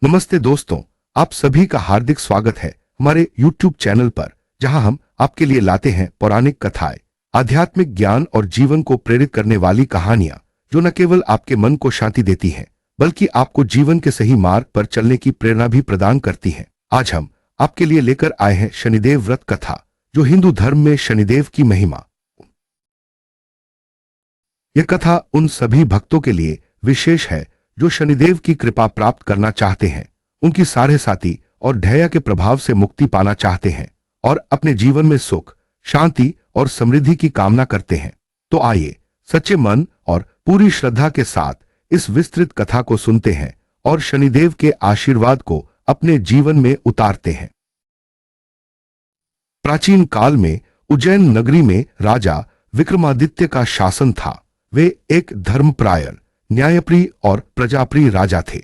नमस्ते दोस्तों, आप सभी का हार्दिक स्वागत है हमारे YouTube चैनल पर, जहां हम आपके लिए लाते हैं पौराणिक कथाएं, आध्यात्मिक ज्ञान और जीवन को प्रेरित करने वाली कहानियां, जो न केवल आपके मन को शांति देती हैं, बल्कि आपको जीवन के सही मार्ग पर चलने की प्रेरणा भी प्रदान करती हैं। आज हम आपके लिए लेकर आए हैं शनिदेव व्रत कथा, जो हिंदू धर्म में शनिदेव की महिमा। यह कथा उन सभी भक्तों के लिए विशेष है जो शनिदेव की कृपा प्राप्त करना चाहते हैं, उनकी साढ़े साती और ढैया के प्रभाव से मुक्ति पाना चाहते हैं और अपने जीवन में सुख, शांति और समृद्धि की कामना करते हैं। तो आइए सच्चे मन और पूरी श्रद्धा के साथ इस विस्तृत कथा को सुनते हैं और शनिदेव के आशीर्वाद को अपने जीवन में उतारते हैं। प्राचीन काल में उज्जैन नगरी में राजा विक्रमादित्य का शासन था। वे एक धर्मपरायण, न्यायप्रिय और प्रजाप्रिय राजा थे।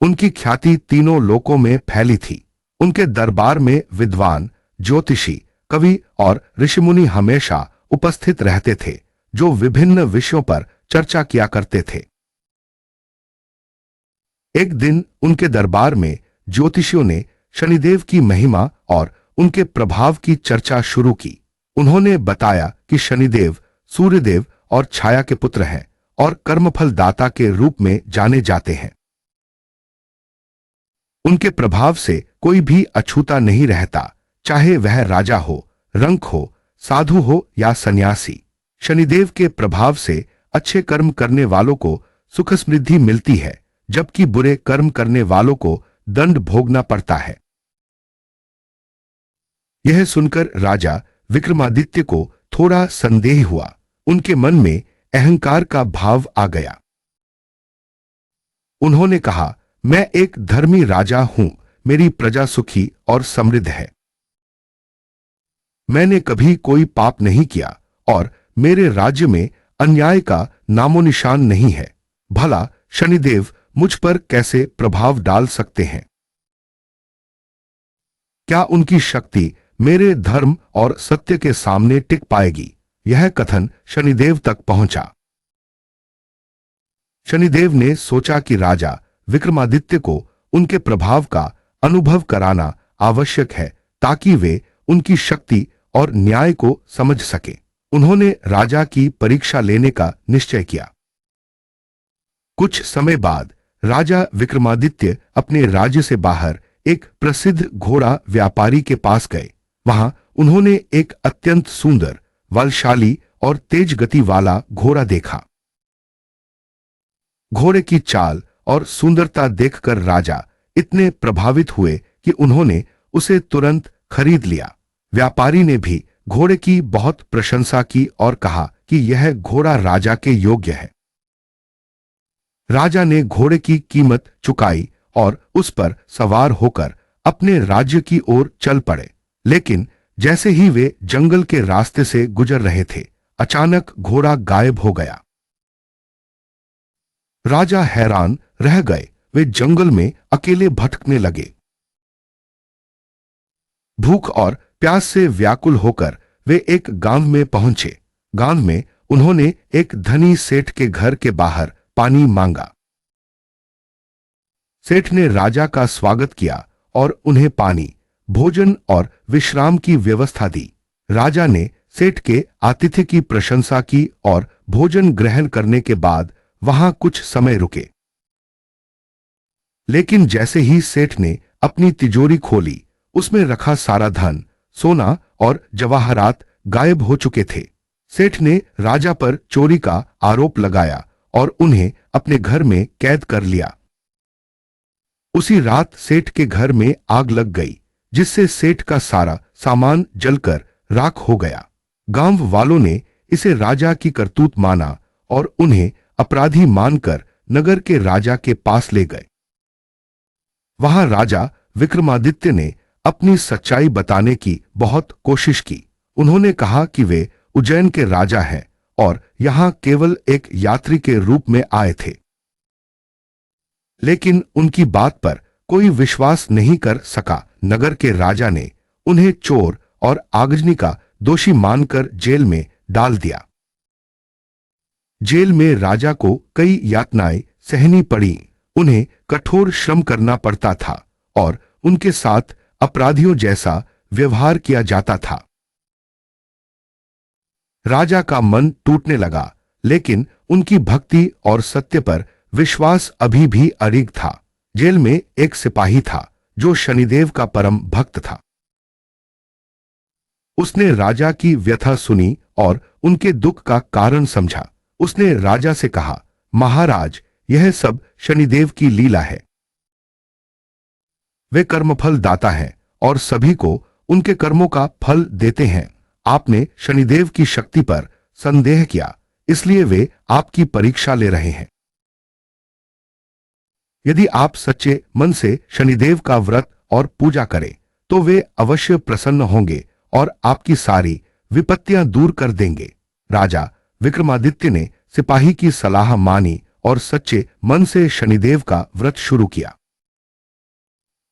उनकी ख्याति तीनों लोकों में फैली थी। उनके दरबार में विद्वान, ज्योतिषी, कवि और ऋषिमुनि हमेशा उपस्थित रहते थे, जो विभिन्न विषयों पर चर्चा किया करते थे। एक दिन उनके दरबार में ज्योतिषियों ने शनिदेव की महिमा और उनके प्रभाव की चर्चा शुरू की। उन्होंने बताया कि शनिदेव सूर्यदेव और छाया के पुत्र हैं और कर्मफल दाता के रूप में जाने जाते हैं। उनके प्रभाव से कोई भी अछूता नहीं रहता, चाहे वह राजा हो, रंक हो, साधु हो या सन्यासी। शनिदेव के प्रभाव से अच्छे कर्म करने वालों को सुख समृद्धि मिलती है, जबकि बुरे कर्म करने वालों को दंड भोगना पड़ता है। यह सुनकर राजा विक्रमादित्य को थोड़ा संदेह हुआ। उनके मन में अहंकार का भाव आ गया। उन्होंने कहा, मैं एक धर्मी राजा हूं, मेरी प्रजा सुखी और समृद्ध है। मैंने कभी कोई पाप नहीं किया और मेरे राज्य में अन्याय का नामोनिशान नहीं है। भला शनिदेव मुझ पर कैसे प्रभाव डाल सकते हैं? क्या उनकी शक्ति मेरे धर्म और सत्य के सामने टिक पाएगी? यह कथन शनिदेव तक पहुंचा। शनिदेव ने सोचा कि राजा विक्रमादित्य को उनके प्रभाव का अनुभव कराना आवश्यक है, ताकि वे उनकी शक्ति और न्याय को समझ सके। उन्होंने राजा की परीक्षा लेने का निश्चय किया। कुछ समय बाद राजा विक्रमादित्य अपने राज्य से बाहर एक प्रसिद्ध घोड़ा व्यापारी के पास गए। वहां उन्होंने एक अत्यंत सुंदर, बलशाली और तेज गति वाला घोड़ा देखा। घोड़े की चाल और सुंदरता देखकर राजा इतने प्रभावित हुए कि उन्होंने उसे तुरंत खरीद लिया। व्यापारी ने भी घोड़े की बहुत प्रशंसा की और कहा कि यह घोड़ा राजा के योग्य है। राजा ने घोड़े की कीमत चुकाई और उस पर सवार होकर अपने राज्य की ओर चल पड़े। लेकिन जैसे ही वे जंगल के रास्ते से गुजर रहे थे, अचानक घोड़ा गायब हो गया। राजा हैरान रह गए। वे जंगल में अकेले भटकने लगे। भूख और प्यास से व्याकुल होकर वे एक गांव में पहुंचे। गांव में उन्होंने एक धनी सेठ के घर के बाहर पानी मांगा। सेठ ने राजा का स्वागत किया और उन्हें पानी, भोजन और विश्राम की व्यवस्था दी। राजा ने सेठ के आतिथ्य की प्रशंसा की और भोजन ग्रहण करने के बाद वहां कुछ समय रुके। लेकिन जैसे ही सेठ ने अपनी तिजोरी खोली, उसमें रखा सारा धन, सोना और जवाहरात गायब हो चुके थे। सेठ ने राजा पर चोरी का आरोप लगाया और उन्हें अपने घर में कैद कर लिया। उसी रात सेठ के घर में आग लग गई, जिससे सेठ का सारा सामान जलकर राख हो गया। गांव वालों ने इसे राजा की करतूत माना और उन्हें अपराधी मानकर नगर के राजा के पास ले गए। वहां राजा विक्रमादित्य ने अपनी सच्चाई बताने की बहुत कोशिश की। उन्होंने कहा कि वे उज्जैन के राजा हैं और यहां केवल एक यात्री के रूप में आए थे। लेकिन उनकी बात पर कोई विश्वास नहीं कर सका। नगर के राजा ने उन्हें चोर और आगजनी का दोषी मानकर जेल में डाल दिया। जेल में राजा को कई यातनाएं सहनी पड़ी। उन्हें कठोर श्रम करना पड़ता था और उनके साथ अपराधियों जैसा व्यवहार किया जाता था। राजा का मन टूटने लगा, लेकिन उनकी भक्ति और सत्य पर विश्वास अभी भी अडिग था। जेल में एक सिपाही था जो शनिदेव का परम भक्त था। उसने राजा की व्यथा सुनी और उनके दुख का कारण समझा। उसने राजा से कहा, महाराज, यह सब शनिदेव की लीला है। वे कर्मफल दाता हैं और सभी को उनके कर्मों का फल देते हैं। आपने शनिदेव की शक्ति पर संदेह किया, इसलिए वे आपकी परीक्षा ले रहे हैं। यदि आप सच्चे मन से शनिदेव का व्रत और पूजा करें तो वे अवश्य प्रसन्न होंगे और आपकी सारी विपत्तियां दूर कर देंगे। राजा विक्रमादित्य ने सिपाही की सलाह मानी और सच्चे मन से शनिदेव का व्रत शुरू किया।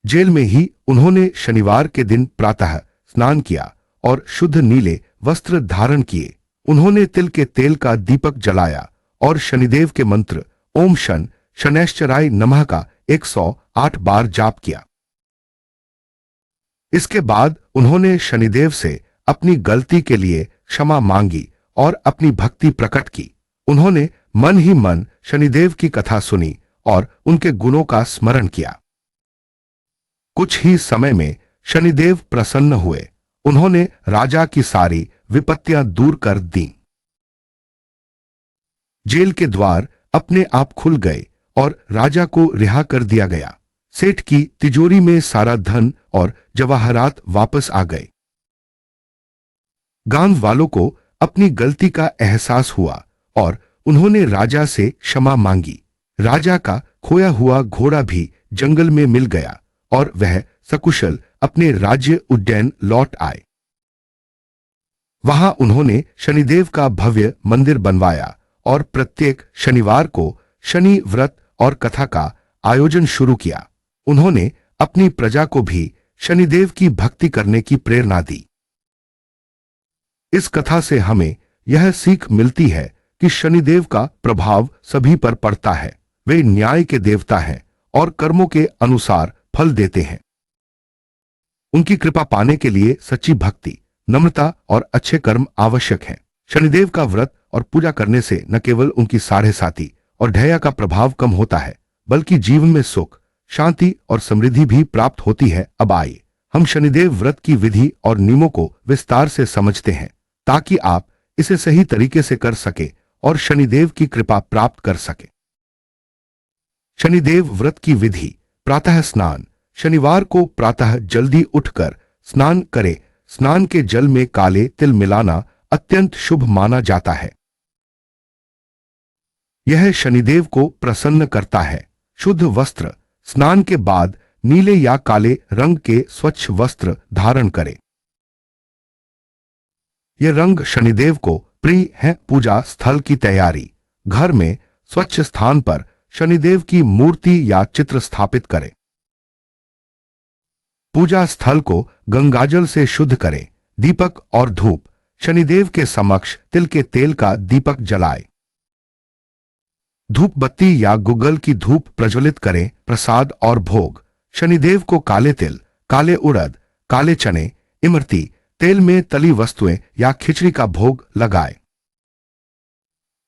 जेल में ही उन्होंने शनिवार के दिन प्रातः स्नान किया और शुद्ध नीले वस्त्र धारण किए। उन्होंने तिल के तेल का दीपक जलाया और शनिदेव के मंत्र ओम शनैश्चराय नमः का 108 बार जाप किया। इसके बाद उन्होंने शनिदेव से अपनी गलती के लिए क्षमा मांगी और अपनी भक्ति प्रकट की। उन्होंने मन ही मन शनिदेव की कथा सुनी और उनके गुणों का स्मरण किया। कुछ ही समय में शनिदेव प्रसन्न हुए। उन्होंने राजा की सारी विपत्तियां दूर कर दी। जेल के द्वार अपने आप खुल गए और राजा को रिहा कर दिया गया। सेठ की तिजोरी में सारा धन और जवाहरात वापस आ गए। गांव वालों को अपनी गलती का एहसास हुआ और उन्होंने राजा से क्षमा मांगी। राजा का खोया हुआ घोड़ा भी जंगल में मिल गया और वह सकुशल अपने राज्य उज्जैन लौट आए। वहां उन्होंने शनिदेव का भव्य मंदिर बनवाया और प्रत्येक शनिवार को शनि व्रत और कथा का आयोजन शुरू किया। उन्होंने अपनी प्रजा को भी शनिदेव की भक्ति करने की प्रेरणा दी। इस कथा से हमें यह सीख मिलती है कि शनिदेव का प्रभाव सभी पर पड़ता है। वे न्याय के देवता हैं और कर्मों के अनुसार फल देते हैं। उनकी कृपा पाने के लिए सच्ची भक्ति, नम्रता और अच्छे कर्म आवश्यक हैं। शनिदेव का व्रत और पूजा करने से न केवल उनकी साढ़े साती और ढैया का प्रभाव कम होता है, बल्कि जीवन में सुख, शांति और समृद्धि भी प्राप्त होती है। अब आइए हम शनिदेव व्रत की विधि और नियमों को विस्तार से समझते हैं, ताकि आप इसे सही तरीके से कर सके और शनिदेव की कृपा प्राप्त कर सके। शनिदेव व्रत की विधि। प्रातः स्नान। शनिवार को प्रातः जल्दी उठकर स्नान करें। स्नान के जल में काले तिल मिलाना अत्यंत शुभ माना जाता है। यह शनिदेव को प्रसन्न करता है। शुद्ध वस्त्र। स्नान के बाद नीले या काले रंग के स्वच्छ वस्त्र धारण करें। यह रंग शनिदेव को प्रिय है। पूजा स्थल की तैयारी। घर में स्वच्छ स्थान पर शनिदेव की मूर्ति या चित्र स्थापित करें। पूजा स्थल को गंगाजल से शुद्ध करें। दीपक और धूप। शनिदेव के समक्ष तिल के तेल का दीपक जलाएं। धूप बत्ती या गुग्गल की धूप प्रज्वलित करें। प्रसाद और भोग। शनिदेव को काले तिल, काले उड़द, काले चने, इमरती, तेल में तली वस्तुएं या खिचड़ी का भोग लगाएं।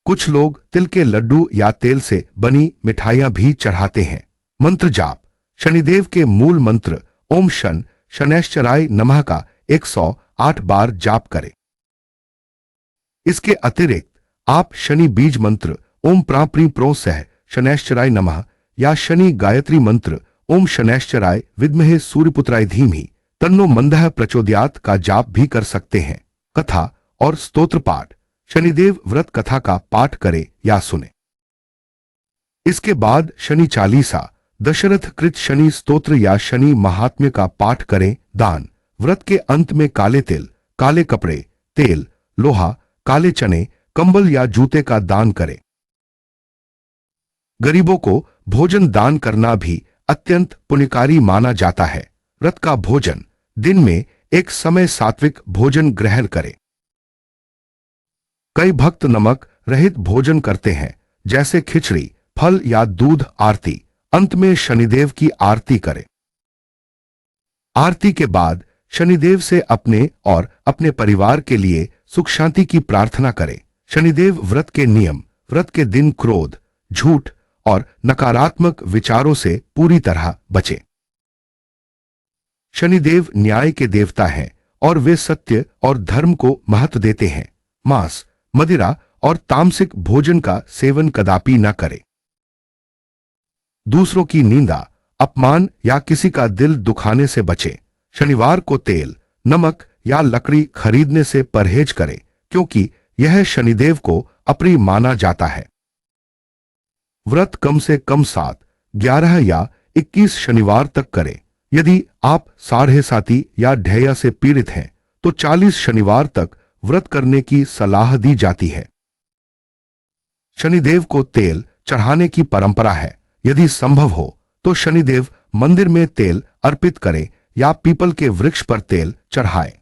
कुछ लोग तिल के लड्डू या तेल से बनी मिठाइयां भी चढ़ाते हैं। मंत्र जाप। शनिदेव के मूल मंत्र ओम शनैश्चराय नमः का 108 बार जाप करें। इसके अतिरिक्त आप शनि बीज मंत्र ओम प्राप्री प्रो सह शनैश्चराय नमः या शनि गायत्री मंत्र ओम शनैश्चराय विद्महे सूर्यपुत्राय धीमहि तन्नो मंदः प्रचोदयात् का जाप भी कर सकते हैं। कथा और स्तोत्र पाठ। शनिदेव व्रत कथा का पाठ करें या सुने। इसके बाद शनि चालीसा, दशरथ कृत शनि स्तोत्र या शनि महात्म्य का पाठ करें। दान। व्रत के अंत में काले तिल, काले कपड़े, तेल, लोहा, काले चने, कंबल या जूते का दान करें। गरीबों को भोजन दान करना भी अत्यंत पुण्यकारी माना जाता है। व्रत का भोजन। दिन में एक समय सात्विक भोजन ग्रहण करें। कई भक्त नमक रहित भोजन करते हैं, जैसे खिचड़ी, फल या दूध आरती। अंत में शनिदेव की आरती करें। आरती के बाद शनिदेव से अपने और अपने परिवार के लिए सुख शांति की प्रार्थना करें। शनिदेव व्रत के नियम। व्रत के दिन क्रोध, झूठ और नकारात्मक विचारों से पूरी तरह बचें। शनिदेव न्याय के देवता हैं और वे सत्य और धर्म को महत्व देते हैं। मांस, मदिरा और तामसिक भोजन का सेवन कदापि न करें। दूसरों की निंदा, अपमान या किसी का दिल दुखाने से बचें। शनिवार को तेल, नमक या लकड़ी खरीदने से परहेज करें, क्योंकि यह शनिदेव को अप्रिय माना जाता है। व्रत कम से कम 7, 11 या 21 शनिवार तक करें। यदि आप साढ़े साती या ढैया से पीड़ित हैं तो 40 शनिवार तक व्रत करने की सलाह दी जाती है। शनिदेव को तेल चढ़ाने की परंपरा है। यदि संभव हो तो शनिदेव मंदिर में तेल अर्पित करें या पीपल के वृक्ष पर तेल चढ़ाएं।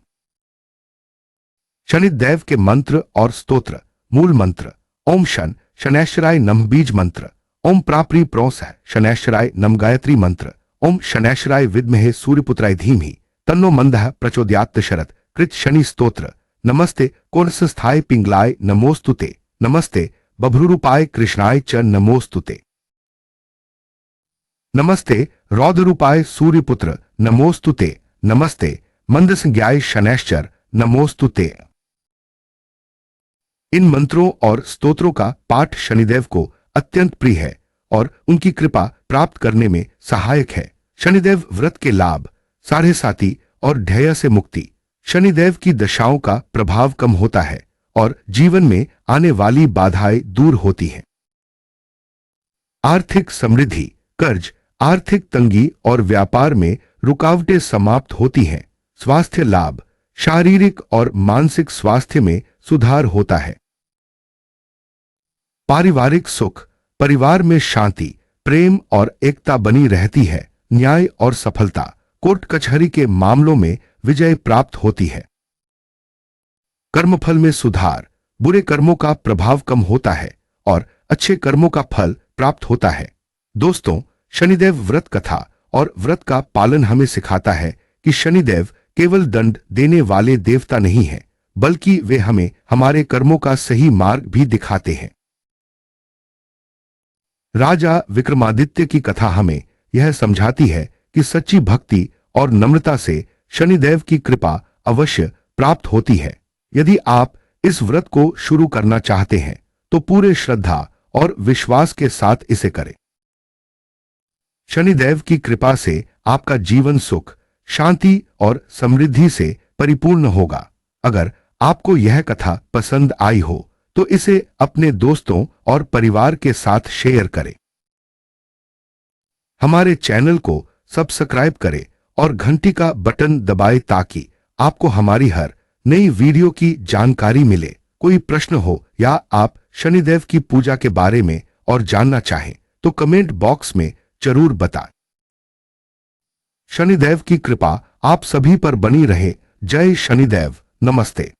शनिदेव के मंत्र और स्तोत्र। मूल मंत्र ओम शनैश्वराय नमः। बीज मंत्र ओम प्राप्री प्रोस शनैश्वराय नम। गायत्री मंत्र ओम शनैश्वराय विद्महे सूर्यपुत्राय धीमहि तन्नो मंदः प्रचोदयात्। शरद कृत शनि स्तोत्र। नमस्ते कोणस्थाय पिंगलाय नमोस्तुते। नमस्ते बभ्रुरूपाय कृष्णाय च नमोस्तुते। नमस्ते रौद्ररूपाय सूर्यपुत्र नमोस्तुते। नमस्ते मंदसंज्ञाय शनैश्चर नमोस्तुते। इन मंत्रों और स्तोत्रों का पाठ शनिदेव को अत्यंत प्रिय है और उनकी कृपा प्राप्त करने में सहायक है। शनिदेव व्रत के लाभ। साढ़े साती और ढैया से मुक्ति। शनिदेव की दशाओं का प्रभाव कम होता है और जीवन में आने वाली बाधाएं दूर होती हैं। आर्थिक समृद्धि। कर्ज, आर्थिक तंगी और व्यापार में रुकावटें समाप्त होती हैं। स्वास्थ्य लाभ। शारीरिक और मानसिक स्वास्थ्य में सुधार होता है। पारिवारिक सुख। परिवार में शांति, प्रेम और एकता बनी रहती है। न्याय और सफलता। कोर्ट कचहरी के मामलों में विजय प्राप्त होती है। कर्मफल में सुधार। बुरे कर्मों का प्रभाव कम होता है और अच्छे कर्मों का फल प्राप्त होता है। दोस्तों, शनिदेव व्रत कथा और व्रत का पालन हमें सिखाता है कि शनिदेव केवल दंड देने वाले देवता नहीं हैं, बल्कि वे हमें हमारे कर्मों का सही मार्ग भी दिखाते हैं। राजा विक्रमादित्य की कथा हमें यह समझाती है कि सच्ची भक्ति और नम्रता से शनिदेव की कृपा अवश्य प्राप्त होती है। यदि आप इस व्रत को शुरू करना चाहते हैं तो पूरे श्रद्धा और विश्वास के साथ इसे करें। शनिदेव की कृपा से आपका जीवन सुख, शांति और समृद्धि से परिपूर्ण होगा। अगर आपको यह कथा पसंद आई हो तो इसे अपने दोस्तों और परिवार के साथ शेयर करें। हमारे चैनल को सब्सक्राइब करें और घंटी का बटन दबाएं ताकि आपको हमारी हर नई वीडियो की जानकारी मिले। कोई प्रश्न हो या आप शनिदेव की पूजा के बारे में और जानना चाहें तो कमेंट बॉक्स में जरूर बताएं। शनिदेव की कृपा आप सभी पर बनी रहे। जय शनिदेव। नमस्ते।